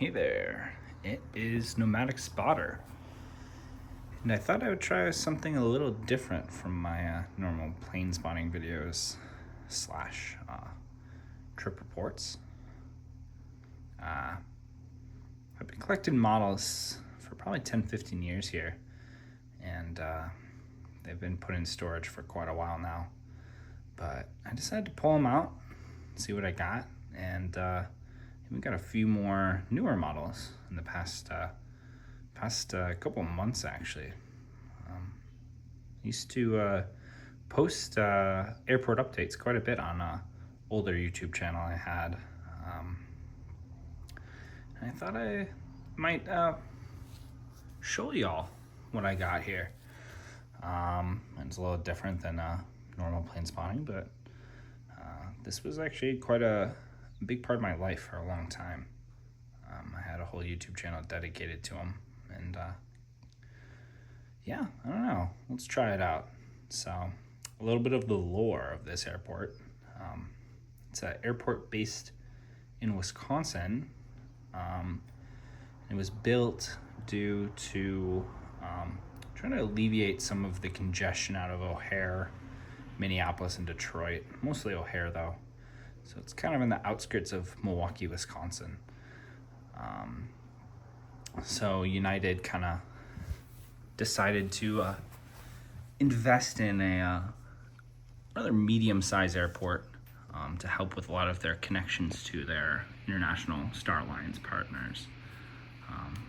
Hey there, it is Nomadic Spotter, and I thought I would try something a little different from my normal plane spotting videos slash trip reports. I've been collecting models for probably 10-15 years here, and they've been put in storage for quite a while now, but I decided to pull them out, see what I got, and we got a few more newer models in the past couple of months actually. I used to post airport updates quite a bit on an older YouTube channel I had. And I thought I might show y'all what I got here. It's a little different than normal plane spotting, but this was actually quite a big part of my life for a long time. I had a whole YouTube channel dedicated to them, and yeah, I don't know. Let's try it out. So, a little bit of the lore of this airport. It's an airport based in Wisconsin. It was built due to trying to alleviate some of the congestion out of O'Hare, Minneapolis, and Detroit. Mostly O'Hare, though. So it's kind of in the outskirts of Milwaukee, Wisconsin. So United kind of decided to invest in another medium-sized airport to help with a lot of their connections to their international Star Alliance partners.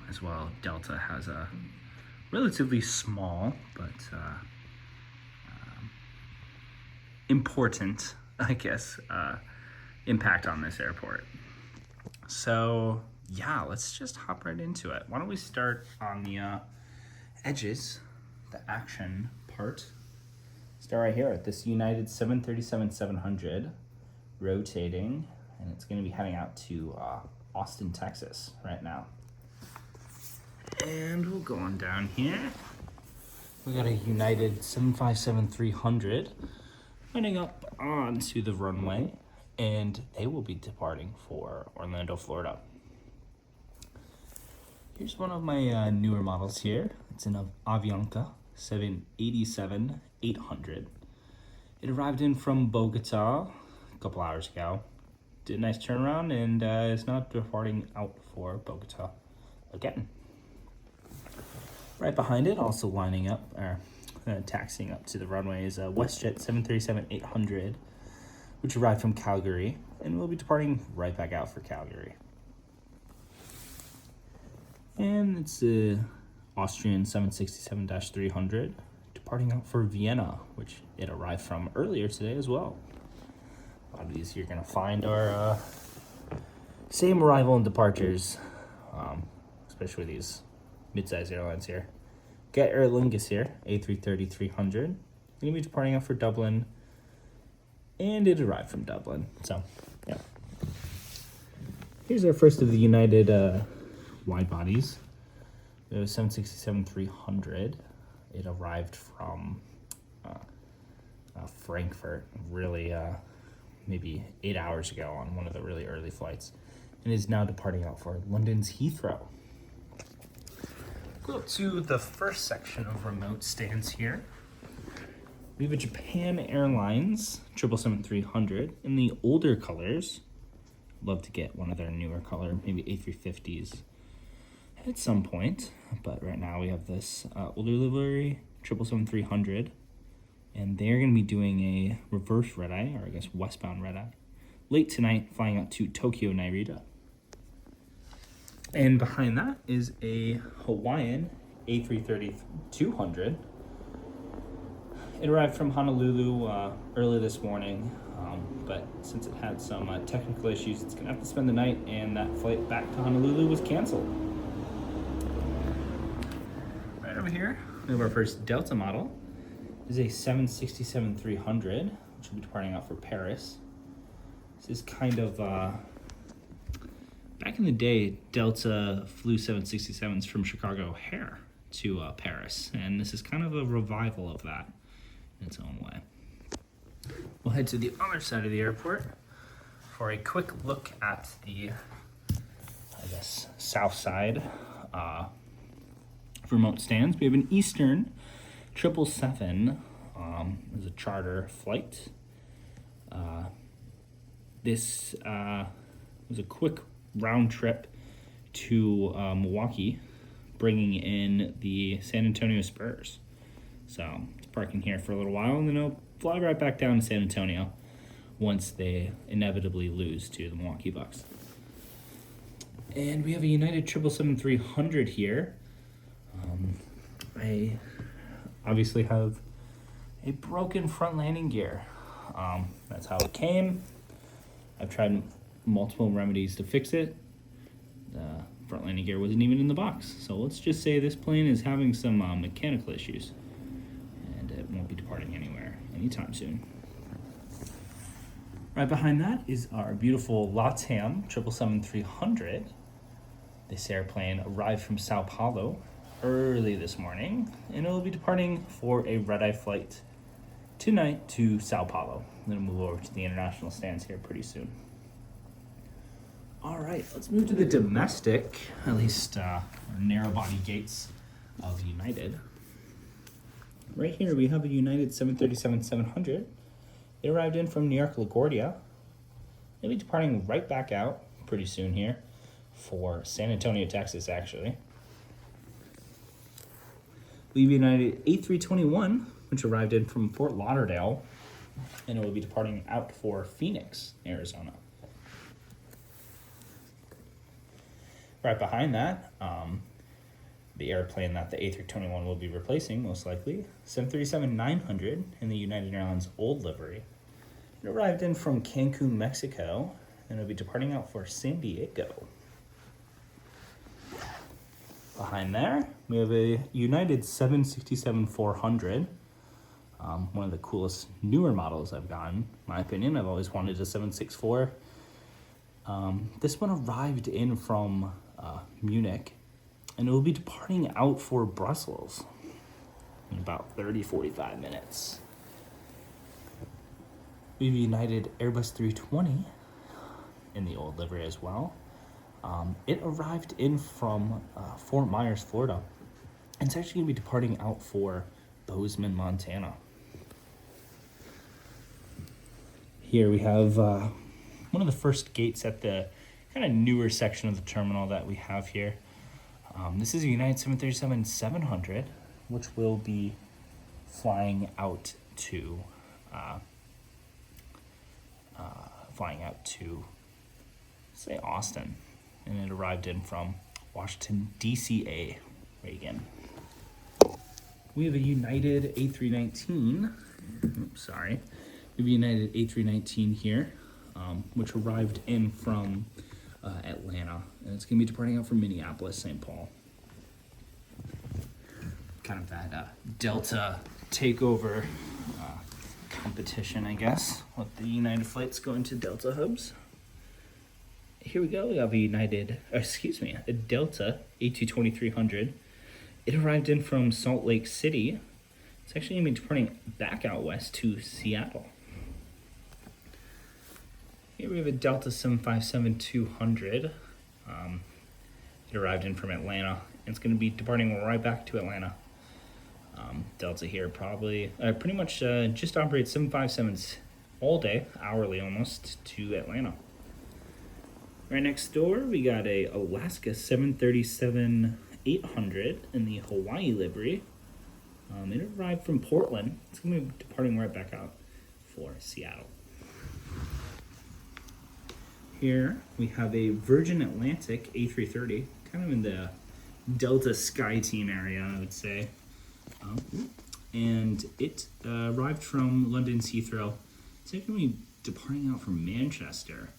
As well, Delta has a relatively small but important, I guess, impact on this airport. So yeah, let's just hop right into it. Why don't we start on the edges, the action part. Start right here at this United 737-700 rotating, and it's going to be heading out to Austin, Texas right now. And we'll go on down here. We got a United 757-300 running up onto the runway, and they will be departing for Orlando, Florida. Here's one of my newer models here. It's an Avianca 787-800. It arrived in from Bogota a couple hours ago. Did a nice turnaround and is now departing out for Bogota again. Right behind it, also lining up, or taxiing up to the runway, is a WestJet 737-800, which arrived from Calgary and will be departing right back out for Calgary. And it's a Austrian 767-300 departing out for Vienna, which it arrived from earlier today as well. A lot of these you're going to find are same arrival and departures, especially these mid-sized airlines here. Got Aer Lingus here, A330-300. Going to be departing out for Dublin, and it arrived from Dublin. So, yeah. Here's our first of the United wide bodies. It was 767-300. It arrived from Frankfurt, really maybe 8 hours ago on one of the really early flights, and is now departing out for London's Heathrow. Go up to the first section of remote stands here. We have a Japan Airlines 777-300 in the older colors. Love to get one of their newer color, maybe A350s at some point, but right now we have this older livery 777-300, and they're going to be doing a reverse red-eye, or I guess westbound red-eye, late tonight, flying out to Tokyo Narita. And behind that is a Hawaiian A330-200. It arrived from Honolulu early this morning, but since it had some technical issues, it's going to have to spend the night, and that flight back to Honolulu was canceled. Right over here, we have our first Delta model. This is a 767-300, which will be departing out for Paris. This is kind of, back in the day, Delta flew 767s from Chicago O'Hare to Paris, and this is kind of a revival of that in its own way. We'll head to the other side of the airport for a quick look at the, I guess, south side remote stands. We have an Eastern 777 as a charter flight. This was a quick round trip to Milwaukee, bringing in the San Antonio Spurs. So it's parking here for a little while, and then it'll fly right back down to San Antonio once they inevitably lose to the Milwaukee Bucks. And we have a United 777-300 here. I obviously have a broken front landing gear. That's how it came. I've tried multiple remedies to fix it. The front landing gear wasn't even in the box. So let's just say this plane is having some mechanical issues, and it won't be departing anywhere anytime soon. Right behind that is our beautiful LATAM 777-300. This airplane arrived from Sao Paulo early this morning, and it will be departing for a red-eye flight tonight to Sao Paulo. I'm going to move over to the international stands here pretty soon. All right, let's move to the domestic, at least narrow-body gates of United. Right here we have a United 737-700. It arrived in from New York LaGuardia. They'll be departing right back out pretty soon here for San Antonio, Texas, actually. We have United A321, which arrived in from Fort Lauderdale, and it will be departing out for Phoenix, Arizona. Right behind that, the airplane that the A321 will be replacing, most likely, 737-900 in the United Airlines old livery. It arrived in from Cancun, Mexico, and it will be departing out for San Diego. Behind there, we have a United 767-400, one of the coolest newer models I've gotten, in my opinion. I've always wanted a 764. This one arrived in from Munich, and it will be departing out for Brussels in about 30-45 minutes. We have a United Airbus 320 in the old livery as well. It arrived in from Fort Myers, Florida. And it's actually going to be departing out for Bozeman, Montana. Here we have one of the first gates at the kind of newer section of the terminal that we have here. This is a United 737-700, which will be flying out to say Austin, and it arrived in from Washington D.C.A. Reagan. We have a United A319. We have a United A319 here, which arrived in from Atlanta, and it's going to be departing out from Minneapolis, St. Paul. Kind of that Delta takeover competition, I guess, with the United flights going to Delta hubs. Here we go. We have a Delta A220-300. It arrived in from Salt Lake City. It's actually going to be departing back out west to Seattle. Here we have a Delta 757-200. It arrived in from Atlanta, and it's going to be departing right back to Atlanta. Delta here pretty much just operates 757s all day, hourly almost, to Atlanta. Right next door, we got a Alaska 737-800 in the Hawaii livery. It arrived from Portland. It's going to be departing right back out for Seattle. Here we have a Virgin Atlantic A330, kind of in the Delta SkyTeam area, I would say. And it arrived from London's Heathrow. It's actually going to be departing out from Manchester.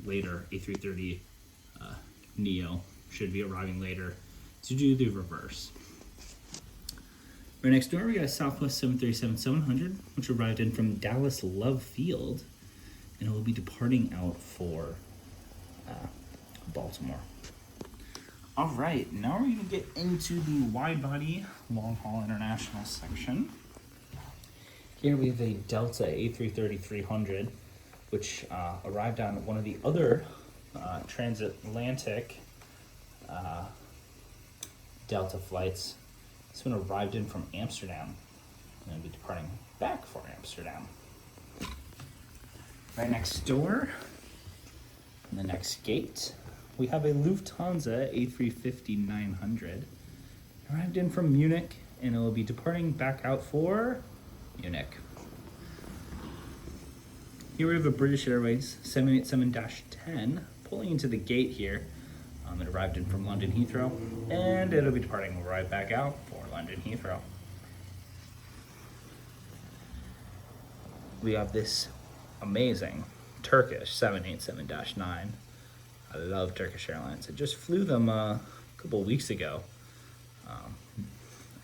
Later, A330 Neo should be arriving later to do the reverse. Right next door, we got a Southwest 737-700, which arrived in from Dallas Love Field, and it will be departing out for Baltimore. All right, now we're going to get into the wide-body long-haul international section. Here we have a Delta A330-300, which arrived on one of the other transatlantic Delta flights. This one arrived in from Amsterdam. And will be departing back for Amsterdam. Right next door, in the next gate, we have a Lufthansa A350-900. Arrived in from Munich, and it will be departing back out for Munich. Here we have a British Airways 787-10 pulling into the gate here. It arrived in from London Heathrow, and it'll be departing right back out for London Heathrow. We have this amazing Turkish 787-9. I love Turkish Airlines. I just flew them a couple weeks ago.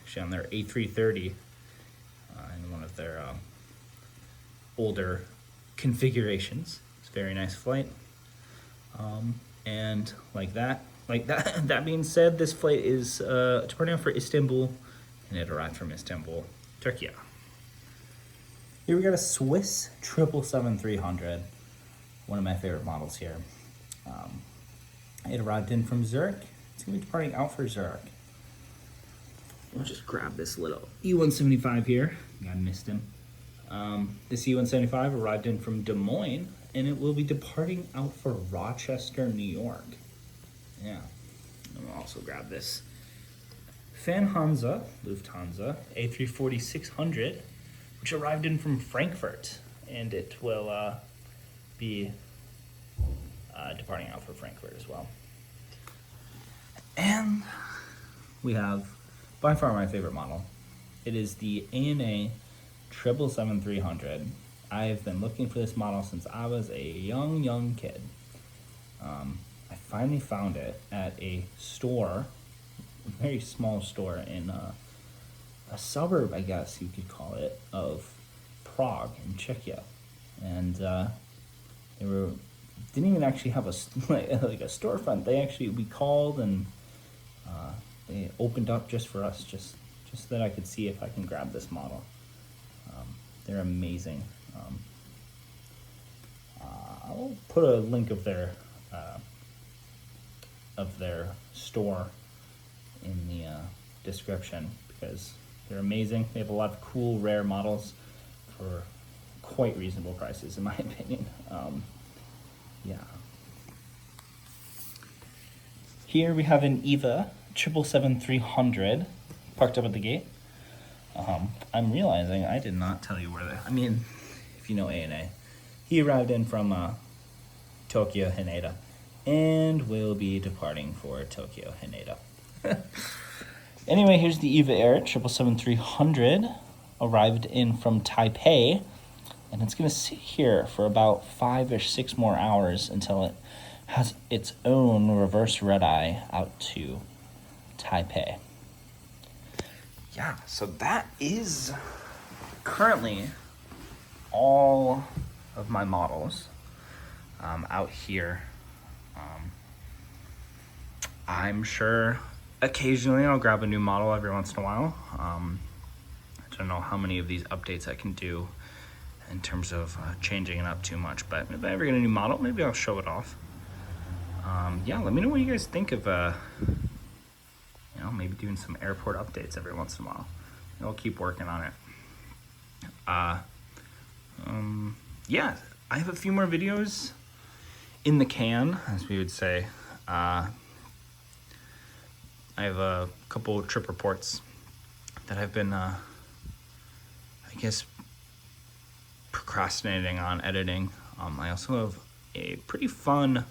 Actually on their A330 in one of their older configurations. It's a very nice flight. And that being said, this flight is departing for Istanbul, and it arrived from Istanbul, Turkey. Here we got a Swiss 777-300, one of my favorite models here. It arrived in from Zurich. It's gonna be departing out for Zurich. We'll just grab this little E175 here. I missed him. This E175 arrived in from Des Moines, and it will be departing out for Rochester, New York. Yeah, and we'll also grab this Lufthansa A340-600, which arrived in from Frankfurt, and it will be departing out for Frankfurt as well. And we have, by far my favorite model. It is the ANA 777-300. I have been looking for this model since I was a young kid. I finally found it at a store, a very small store in a suburb, I guess you could call it, of Prague in Czechia. And didn't even actually have like a storefront. We called, and they opened up just for us, just so that I could see if I can grab this model. They're amazing. I'll put a link of their store in the description, because they're amazing. They have a lot of cool, rare models for quite reasonable prices, in my opinion. Yeah. Here we have an EVA 777-300 parked up at the gate. I'm realizing I did not tell you where if you know ANA. He arrived in from Tokyo, Haneda, and will be departing for Tokyo, Haneda. Anyway, here's the EVA Air 777-300, arrived in from Taipei, and it's going to sit here for about 5 or 6 more hours until it has its own reverse red-eye out to Taipei. Yeah, so that is currently all of my models out here. I'm sure occasionally I'll grab a new model every once in a while. I don't know how many of these updates I can do in terms of changing it up too much, but if I ever get a new model, maybe I'll show it off. Yeah, let me know what you guys think of maybe doing some airport updates every once in a while. I'll keep working on it. Yeah, I have a few more videos in the can, as we would say. I have a couple of trip reports that I've been, procrastinating on editing. I also have a pretty fun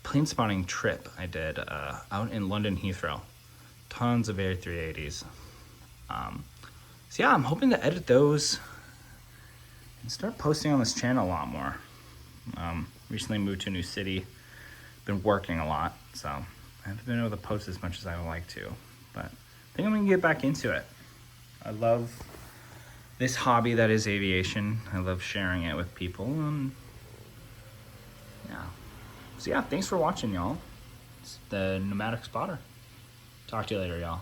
plane spotting trip I did out in London Heathrow. Tons of A380s. So yeah, I'm hoping to edit those and start posting on this channel a lot more. Recently moved to a new city, been working a lot, so I haven't been able to post as much as I would like to, but I think I'm gonna get back into it. I love this hobby that is aviation. I love sharing it with people, and yeah. So yeah, thanks for watching, y'all. It's the Nomadic Spotter. Talk to you later, y'all.